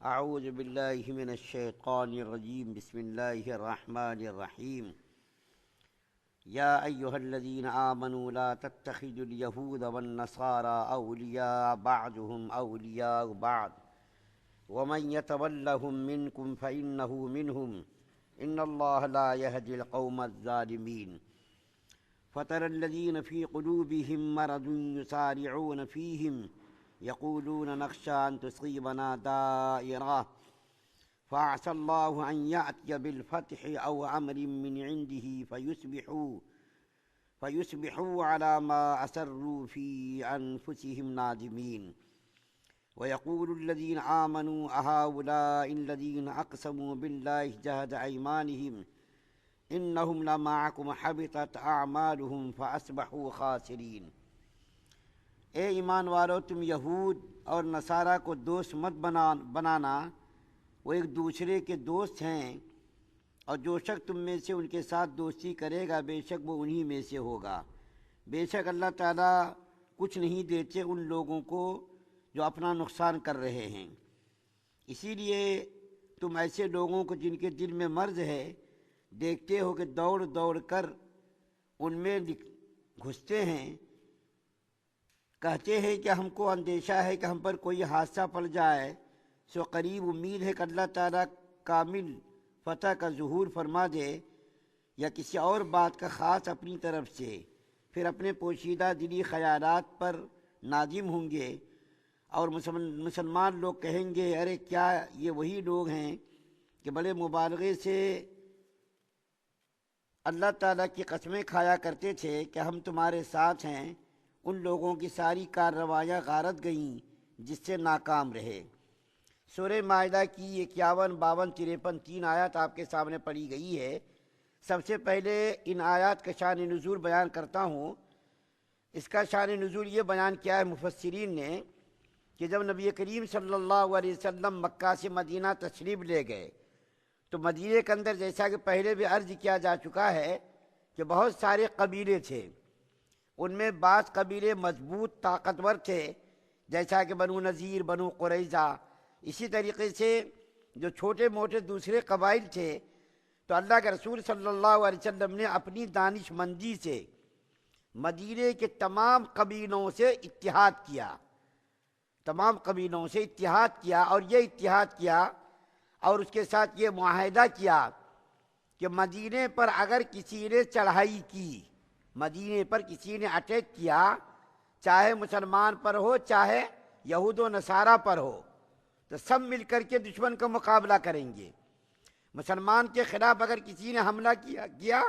اعوذ باللہ من الشیطان الرجیم بسم اللہ الرحمن الرحیم یا ایہا الذین آمنوا لا تتخذوا اليہود والنصارى اولیاء بعضهم اولیاء بعض ومن يتولهم منکم فإنه منهم ان اللہ لا يهدي القوم الظالمین فترى الذین فی قلوبهم مرض یسارعون فیہم يقولون نخشى أن تصيبنا دائرة فعسى الله أن يأتي بالفتح أو أمر من عنده فيصبحوا على ما أسروا في أنفسهم نادمين ويقول الذين آمنوا أهؤلاء الذين أقسموا بالله جهد أيمانهم إنهم لمعكم حبطت أعمالهم فأصبحوا خاسرين۔ اے ایمان والو، تم یہود اور نصارہ کو دوست مت بنانا، وہ ایک دوسرے کے دوست ہیں، اور جو شخص تم میں سے ان کے ساتھ دوستی کرے گا بے شک وہ انہی میں سے ہوگا۔ بے شک اللہ تعالیٰ کچھ نہیں دیتے ان لوگوں کو جو اپنا نقصان کر رہے ہیں۔ اسی لیے تم ایسے لوگوں کو جن کے دل میں مرض ہے دیکھتے ہو کہ دوڑ دوڑ کر ان میں گھستے ہیں، کہتے ہیں کہ ہم کو اندیشہ ہے کہ ہم پر کوئی حادثہ پڑ جائے، سو قریب امید ہے کہ اللہ تعالیٰ کامل فتح کا ظہور فرما دے یا کسی اور بات کا خاص اپنی طرف سے، پھر اپنے پوشیدہ دلی خیالات پر نادم ہوں گے، اور مسلمان لوگ کہیں گے ارے کیا یہ وہی لوگ ہیں کہ بڑے مبالغے سے اللہ تعالیٰ کی قسمیں کھایا کرتے تھے کہ ہم تمہارے ساتھ ہیں۔ ان لوگوں کی ساری کارروائیاں غارت گئیں جس سے ناکام رہے۔ سورہ مائدہ کی 51، 52، 53 تین آیات آپ کے سامنے پڑھی گئی ہے۔ سب سے پہلے ان آیات کا شان نزول بیان کرتا ہوں۔ اس کا شان نزول یہ بیان کیا ہے مفسرین نے کہ جب نبی کریم صلی اللہ علیہ وسلم مکہ سے مدینہ تشریف لے گئے تو مدینہ کے اندر جیسا کہ پہلے بھی عرض کیا جا چکا ہے کہ بہت سارے قبیلے تھے، ان میں بعض قبیلے مضبوط طاقتور تھے جیسا کہ بنو نذیر، بنو قریظہ، اسی طریقے سے جو چھوٹے موٹے دوسرے قبائل تھے، تو اللہ کے رسول صلی اللہ علیہ وسلم نے اپنی دانش مندی سے مدینے کے تمام قبیلوں سے اتحاد کیا، تمام قبیلوں سے اتحاد کیا، اور یہ اتحاد کیا اور اس کے ساتھ یہ معاہدہ کیا کہ مدینے پر اگر کسی نے چڑھائی کی، مدینے پر کسی نے اٹیک کیا، چاہے مسلمان پر ہو چاہے یہود و نصارہ پر ہو، تو سب مل کر کے دشمن کا مقابلہ کریں گے۔ مسلمان کے خلاف اگر کسی نے حملہ کیا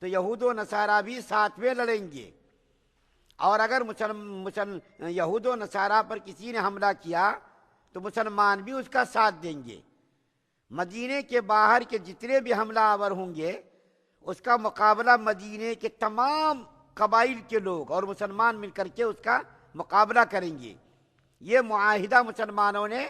تو یہود و نصارہ بھی ساتھ میں لڑیں گے، اور اگر یہود و نصارہ پر کسی نے حملہ کیا تو مسلمان بھی اس کا ساتھ دیں گے۔ مدینے کے باہر کے جتنے بھی حملہ آور ہوں گے اس کا مقابلہ مدینے کے تمام قبائل کے لوگ اور مسلمان مل کر کے اس کا مقابلہ کریں گے۔ یہ معاہدہ مسلمانوں نے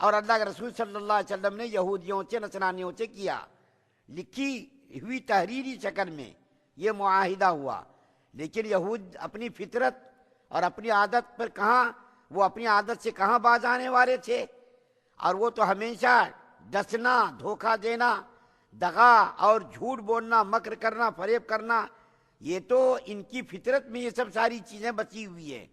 اور اللہ کے رسول صلی اللہ علیہ وسلم نے یہودیوں سے، نصرانیوں سے کیا، لکھی ہوئی تحریری شکل میں یہ معاہدہ ہوا۔ لیکن یہود اپنی فطرت اور اپنی عادت پر وہ اپنی عادت سے کہاں باز آنے والے تھے، اور وہ تو ہمیشہ ڈسنا، دھوکہ دینا، دغا اور جھوٹ بولنا، مکر کرنا، فریب کرنا، یہ تو ان کی فطرت میں یہ سب ساری چیزیں بچی ہوئی ہیں۔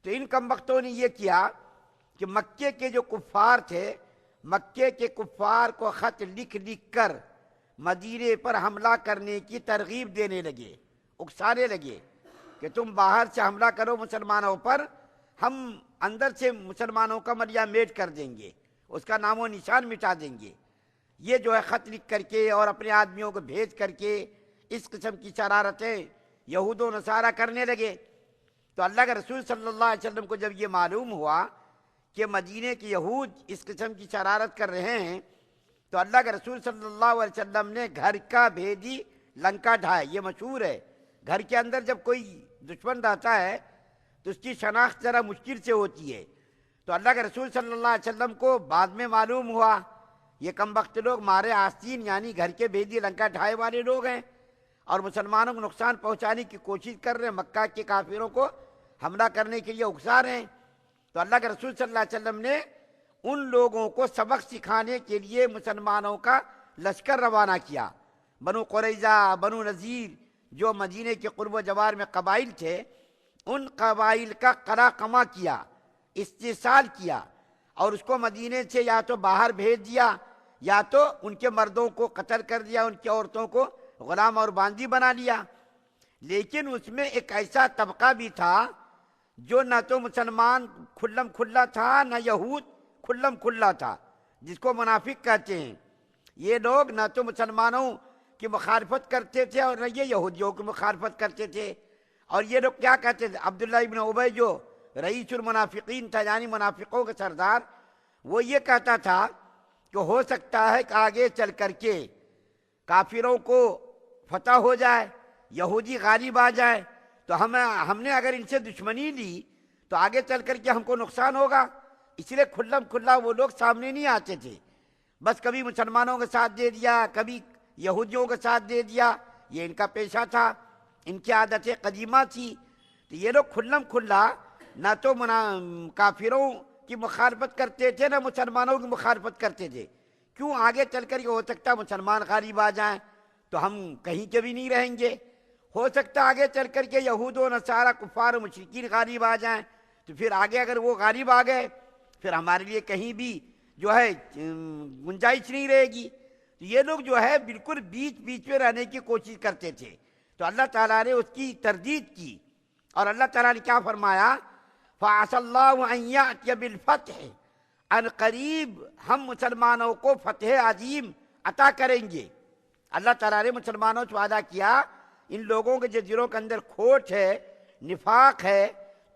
تو ان کمبختوں نے یہ کیا کہ مکے کے جو کفار تھے، مکے کے کفار کو خط لکھ لکھ کر مدینے پر حملہ کرنے کی ترغیب دینے لگے، اکسانے لگے کہ تم باہر سے حملہ کرو مسلمانوں پر، ہم اندر سے مسلمانوں کا ملیا میٹ کر دیں گے، اس کا نام و نشان مٹا دیں گے۔ یہ جو ہے خط لکھ کر کے اور اپنے آدمیوں کو بھیج کر کے اس قسم کی شرارتیں یہود و نصارہ کرنے لگے۔ تو اللہ کے رسول صلی اللہ علیہ وسلم کو جب یہ معلوم ہوا کہ مدینے کے یہود اس قسم کی شرارت کر رہے ہیں، تو اللہ کے رسول صلی اللہ علیہ وسلم نے گھر کا بھیدی لنکا ڈھائے۔ یہ مشہور ہے، گھر کے اندر جب کوئی دشمن رہتا ہے تو اس کی شناخت ذرا مشکل سے ہوتی ہے۔ تو اللہ کے رسول صلی اللہ علیہ وسلم کو بعد میں معلوم ہوا یہ کمبخت لوگ مارے آستین یعنی گھر کے بھیدی لنکا ڈھائے والے لوگ ہیں، اور مسلمانوں کو نقصان پہنچانے کی کوشش کر رہے ہیں، مکہ کے کافروں کو حملہ کرنے کے لیے اکسا رہے ہیں۔ تو اللہ کے رسول صلی اللہ علیہ وسلم نے ان لوگوں کو سبق سکھانے کے لیے مسلمانوں کا لشکر روانہ کیا۔ بنو قریظہ، بنو نذیر، جو مدینے کے قرب و جوار میں قبائل تھے، ان قبائل کا قرا قما کیا، استحصال کیا، اور اس کو مدینے سے یا تو باہر بھیج دیا یا تو ان کے مردوں کو قتل کر دیا، ان کی عورتوں کو غلام اور باندی بنا لیا۔ لیکن اس میں ایک ایسا طبقہ بھی تھا جو نہ تو مسلمان کھلم کھلا تھا، نہ یہود کھلم کھلا تھا، جس کو منافق کہتے ہیں۔ یہ لوگ نہ تو مسلمانوں کی مخالفت کرتے تھے اور نہ یہ یہودیوں کی مخالفت کرتے تھے۔ اور یہ لوگ کیا کہتے تھے؟ عبداللہ ابن ابی جو رئیس المنافقین تھا، یعنی منافقوں کا سردار، وہ یہ کہتا تھا کہ ہو سکتا ہے کہ آگے چل کر کے کافروں کو فتح ہو جائے، یہودی غالب آ جائے، تو ہم نے اگر ان سے دشمنی لی تو آگے چل کر کے ہم کو نقصان ہوگا۔ اس لیے کھلم کھلا وہ لوگ سامنے نہیں آتے تھے، بس کبھی مسلمانوں کا ساتھ دے دیا، کبھی یہودیوں کا ساتھ دے دیا۔ یہ ان کا پیشہ تھا، ان کی عادت قدیمہ تھی۔ تو یہ لوگ کھلم کھلا نہ تو کافروں کی مخالفت کرتے تھے، نہ مسلمانوں کی مخالفت کرتے تھے۔ کیوں؟ آگے چل کر یہ ہو سکتا ہے مسلمان غالب آ جائیں تو ہم کہیں کے بھی نہیں رہیں گے، ہو سکتا ہے آگے چل کر کے یہود و نصارہ کفار و مشرکین غالب آ جائیں، تو پھر آگے اگر وہ غالب آ گئے پھر ہمارے لیے کہیں بھی جو ہے گنجائش نہیں رہے گی۔ تو یہ لوگ جو ہے بالکل بیچ بیچ میں رہنے کی کوشش کرتے تھے۔ تو اللہ تعالیٰ نے اس کی تردید کی، اور اللہ تعالیٰ نے کیا فرمایا؟ فَعَسَى اللَّهُ أَن يَأْتِيَ بِالْفَتْحِ، ان قریب ہم مسلمانوں کو فتح عظیم عطا کریں گے۔ اللہ تعالیٰ نے مسلمانوں سے وعدہ کیا، ان لوگوں کے جو دلوں کے اندر کھوٹ ہے، نفاق ہے،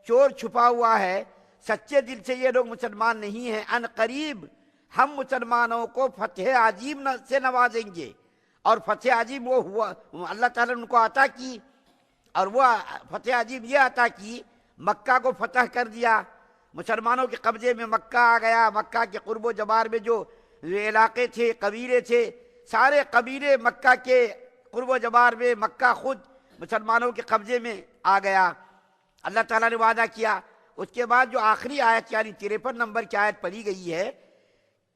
چور چھپا ہوا ہے، سچے دل سے یہ لوگ مسلمان نہیں ہیں، ان قریب ہم مسلمانوں کو فتح عظیم سے نوازیں گے۔ اور فتح عظیم وہ ہوا، اللہ تعالیٰ نے ان کو عطا کی، اور وہ فتح عظیم یہ عطا کی، مکہ کو فتح کر دیا، مسلمانوں کے قبضے میں مکہ آ گیا۔ مکہ کے قرب و جوار میں جو علاقے تھے، قبیلے تھے، سارے قبیلے مکہ کے قرب و جوار میں، مکہ خود مسلمانوں کے قبضے میں آ گیا۔ اللہ تعالیٰ نے وعدہ کیا۔ اس کے بعد جو آخری آیت یعنی 53 نمبر کی آیت پڑھی گئی ہے،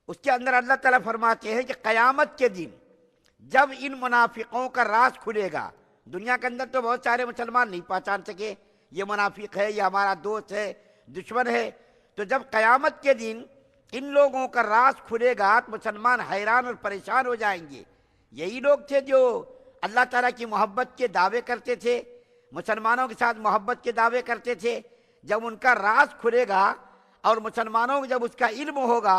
اس کے اندر اللہ تعالیٰ فرماتے ہیں کہ قیامت کے دن جب ان منافقوں کا راز کھلے گا، دنیا کے اندر تو بہت سارے مسلمان نہیں پہچان سکے یہ منافق ہے، یہ ہمارا دوست ہے، دشمن ہے، تو جب قیامت کے دن ان لوگوں کا راز کھلے گا تو مسلمان حیران اور پریشان ہو جائیں گے۔ یہی لوگ تھے جو اللہ تعالیٰ کی محبت کے دعوے کرتے تھے، مسلمانوں کے ساتھ محبت کے دعوے کرتے تھے۔ جب ان کا راز کھلے گا اور مسلمانوں کو جب اس کا علم ہوگا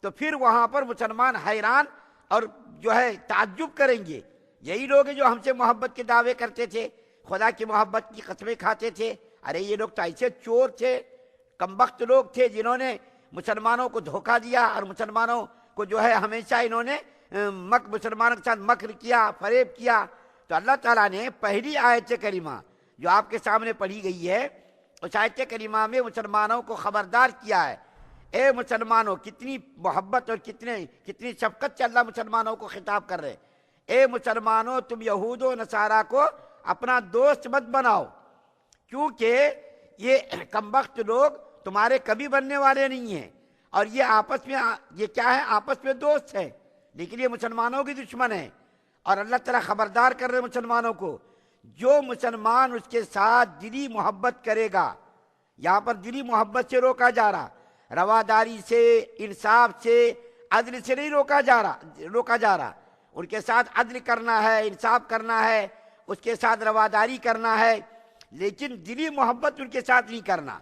تو پھر وہاں پر مسلمان حیران اور جو ہے تعجب کریں گے۔ یہی لوگ ہیں جو ہم سے محبت کے دعوے کرتے تھے، خدا کی محبت کی قسمیں کھاتے تھے۔ ارے یہ لوگ تو ایسے چور تھے، کمبخت لوگ تھے جنہوں نے مسلمانوں کو دھوکہ دیا، اور مسلمانوں کو جو ہے ہمیشہ انہوں نے مسلمانوں کے ساتھ مکر کیا، فریب کیا۔ تو اللہ تعالیٰ نے پہلی آیت کریمہ جو آپ کے سامنے پڑھی گئی ہے، اس آیت کریمہ میں مسلمانوں کو خبردار کیا ہے۔ اے مسلمانوں، کتنی محبت اور کتنی شفقت سے اللہ مسلمانوں کو خطاب کر رہے ہیں۔ اے مسلمانوں، تم یہود و نصارہ کو اپنا دوست مت بناؤ، کیونکہ یہ کمبخت لوگ تمہارے کبھی بننے والے نہیں ہیں، اور یہ آپس میں یہ کیا ہے؟ آپس میں دوست ہیں، لیکن یہ مسلمانوں کی دشمن ہیں۔ اور اللہ تعالیٰ خبردار کر رہے مسلمانوں کو، جو مسلمان اس کے ساتھ دلی محبت کرے گا، یہاں پر دلی محبت سے روکا جا رہا، رواداری سے، انصاف سے، عدل سے نہیں روکا جا رہا۔ ان کے ساتھ عدل کرنا ہے، انصاف کرنا ہے، اس کے ساتھ رواداری کرنا ہے، لیکن دلی محبت ان کے ساتھ نہیں کرنا۔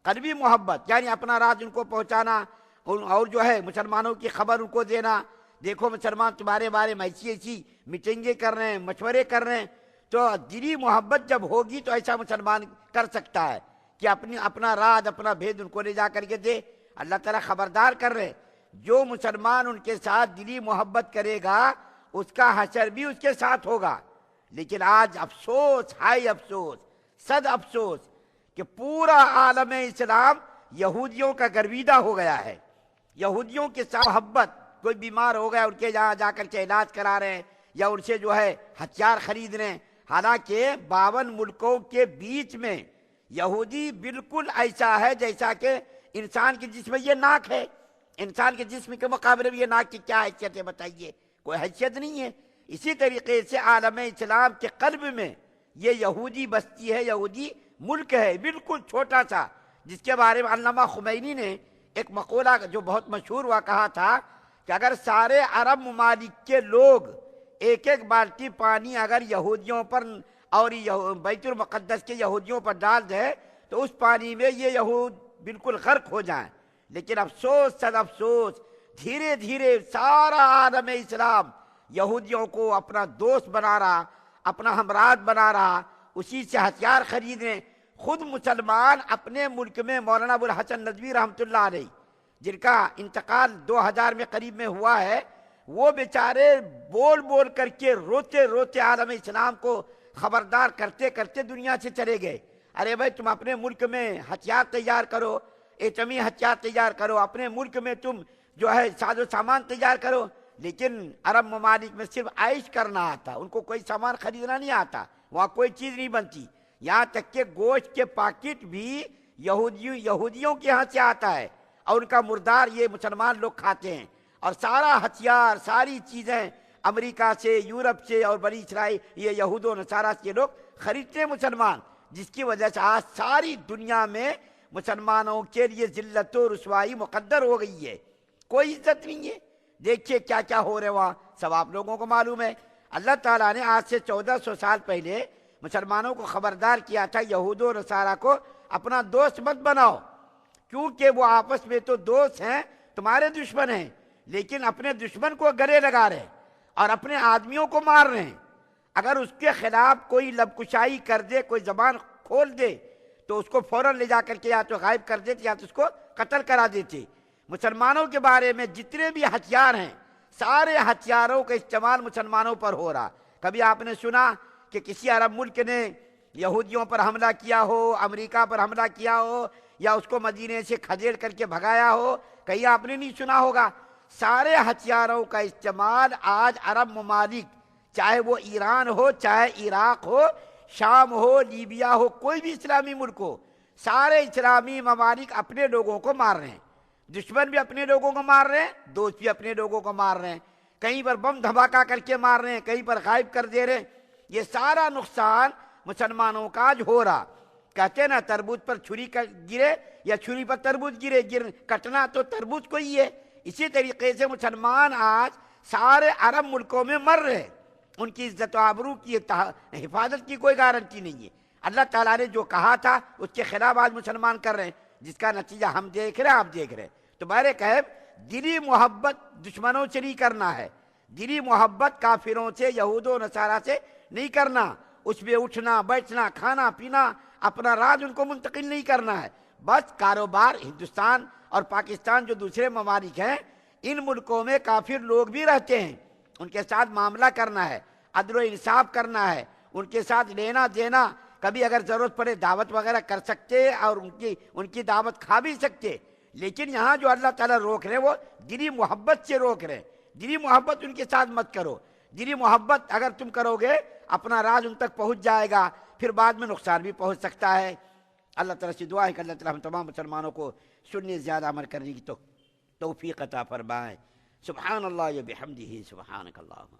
قلبی محبت یعنی اپنا راز ان کو پہنچانا، اور جو ہے مسلمانوں کی خبر ان کو دینا، دیکھو مسلمان تمہارے بارے میں ایسی میٹنگیں کر رہے ہیں، مشورے کر رہے ہیں۔ تو دلی محبت جب ہوگی تو ایسا مسلمان کر سکتا ہے کہ اپنا راز، اپنا بھید ان کو لے جا کر کے دے۔ اللہ تعالیٰ خبردار کر رہے، جو مسلمان ان کے ساتھ دلی محبت کرے گا اس کا حشر بھی اس کے ساتھ ہوگا۔ لیکن آج افسوس، ہائی افسوس، صد افسوس کہ پورا عالم اسلام یہودیوں کا گرویدہ ہو گیا ہے۔ یہودیوں کے ساتھ محبت، کوئی بیمار ہو گیا ان کے یہاں جا کر کے علاج کرا رہے ہیں، یا ان سے جو ہے ہتھیار خرید رہے ہیں، حالانکہ 52 ملکوں کے بیچ میں یہودی بالکل ایسا ہے جیسا کہ انسان کے جسم میں یہ ناک ہے، انسان کے جسم کے مقابلے میں یہ ناک کی کیا حیثیت ہے بتائیے؟ کوئی حیثیت نہیں ہے۔ اسی طریقے سے عالم اسلام کے قلب میں یہ یہودی بستی ہے، یہودی ملک ہے، بالکل چھوٹا سا، جس کے بارے میں علامہ خمینی نے ایک مقولہ جو بہت مشہور ہوا کہا تھا کہ اگر سارے عرب ممالک کے لوگ ایک ایک بالٹی پانی اگر یہودیوں پر اور بیت المقدس کے یہودیوں پر ڈال دے تو اس پانی میں یہ یہود بالکل غرق ہو جائیں۔ لیکن افسوس صد افسوس، دھیرے دھیرے سارا عالم اسلام یہودیوں کو اپنا دوست بنا رہا، اپنا ہمراہ بنا رہا، اسی سے ہتھیار خریدیں۔ خود مسلمان اپنے ملک میں مولانا ابوالحسن ندوی رحمۃ اللہ علیہ، جن کا انتقال 2000 میں قریب میں ہوا ہے، وہ بیچارے بول بول کر کے روتے روتے عالم اسلام کو خبردار کرتے کرتے دنیا سے چلے گئے۔ ارے بھائی تم اپنے ملک میں ہتھیار تیار کرو، ایٹمی ہتھیار تیار کرو، اپنے ملک میں تم جو ہے ساز و سامان تیار کرو، لیکن عرب ممالک میں صرف عائش کرنا آتا، ان کو کوئی سامان خریدنا نہیں آتا، وہاں کوئی چیز نہیں بنتی، یہاں تک کہ گوشت کے پاکٹ بھی یہودیوں کے ہاں سے آتا ہے اور ان کا مردار یہ مسلمان لوگ کھاتے ہیں، اور سارا ہتھیار ساری چیزیں امریکہ سے، یورپ سے اور بنی اسرائیل یہ یہود و نصارہ سے لوگ خریدتے ہیں مسلمان، جس کی وجہ سے آج ساری دنیا میں مسلمانوں کے لیے ذلت و رسوائی مقدر ہو گئی ہے، کوئی عزت نہیں ہے۔ دیکھیے کیا کیا ہو رہے وہاں، سب آپ لوگوں کو معلوم ہے۔ اللہ تعالیٰ نے آج سے 1400 سال پہلے مسلمانوں کو خبردار کیا تھا یہود و نصارہ کو اپنا دوست مت بناؤ، کیونکہ وہ آپس میں تو دوست ہیں، تمہارے دشمن ہیں، لیکن اپنے دشمن کو گلے لگا رہے ہیں اور اپنے آدمیوں کو مار رہے ہیں۔ اگر اس کے خلاف کوئی لب کشائی کر دے، کوئی زبان کھول دے تو اس کو فوراً لے جا کر کے یا تو غائب کر دیتے یا تو اس کو قتل کرا دیتے۔ مسلمانوں کے بارے میں جتنے بھی ہتھیار ہیں، سارے ہتھیاروں کا استعمال مسلمانوں پر ہو رہا۔ کبھی آپ نے سنا کہ کسی عرب ملک نے یہودیوں پر حملہ کیا ہو، امریکہ پر حملہ کیا ہو، یا اس کو مدینے سے کھدیڑ کر کے بھگایا ہو؟ کہیں آپ نے نہیں سنا ہوگا۔ سارے ہتھیاروں کا استعمال آج عرب ممالک، چاہے وہ ایران ہو، چاہے عراق ہو، شام ہو، لیبیا ہو، کوئی بھی اسلامی ملک ہو، سارے اسلامی ممالک اپنے لوگوں کو مار رہے ہیں، دشمن بھی اپنے لوگوں کو مار رہے ہیں، دوست بھی اپنے لوگوں کو مار رہے ہیں، کہیں پر بم دھماکہ کر کے مار رہے ہیں، کہیں پر غائب کر دے رہے ہیں۔ یہ سارا نقصان مسلمانوں کا آج ہو رہا۔ کہتے ہیں نا تربوز پر چھری گرے یا چھری پر تربوز گرے، کٹنا تو تربوز کو ہی ہے۔ اسی طریقے سے مسلمان آج سارے عرب ملکوں میں مر رہے ہیں، ان کی عزت و آبرو کی حفاظت کی کوئی گارنٹی نہیں ہے۔ اللہ تعالیٰ نے جو کہا تھا اس کے خلاف آج مسلمان کر رہے ہیں، جس کا نتیجہ ہم دیکھ رہے ہیں، آپ دیکھ رہے ہیں۔ تو بہر کہب دلی محبت دشمنوں سے نہیں کرنا ہے، دلی محبت کافروں سے، یہود و نصارہ سے نہیں کرنا، اس میں اٹھنا بیٹھنا کھانا پینا اپنا راز ان کو منتقل نہیں کرنا ہے۔ بس کاروبار ہندوستان اور پاکستان جو دوسرے ممالک ہیں، ان ملکوں میں کافر لوگ بھی رہتے ہیں، ان کے ساتھ معاملہ کرنا ہے، عدل و انصاف کرنا ہے، ان کے ساتھ لینا دینا، کبھی اگر ضرورت پڑے دعوت وغیرہ کر سکتے اور ان کی دعوت کھا بھی سکتے، لیکن یہاں جو اللہ تعالیٰ روک رہے ہیں وہ دلی محبت سے روک رہے ہیں۔ دلی محبت ان کے ساتھ مت کرو، دلی محبت اگر تم کرو گے اپنا راز ان تک پہنچ جائے گا، پھر بعد میں نقصان بھی پہنچ سکتا ہے۔ اللہ تعالیٰ سے دعا ہے کہ اللہ تعالیٰ ہم تمام مسلمانوں کو سننے زیادہ عمل کرنے کی توفیق عطا فرمائے۔ سبحان اللہ و بحمدہ، سبحانک اللہم۔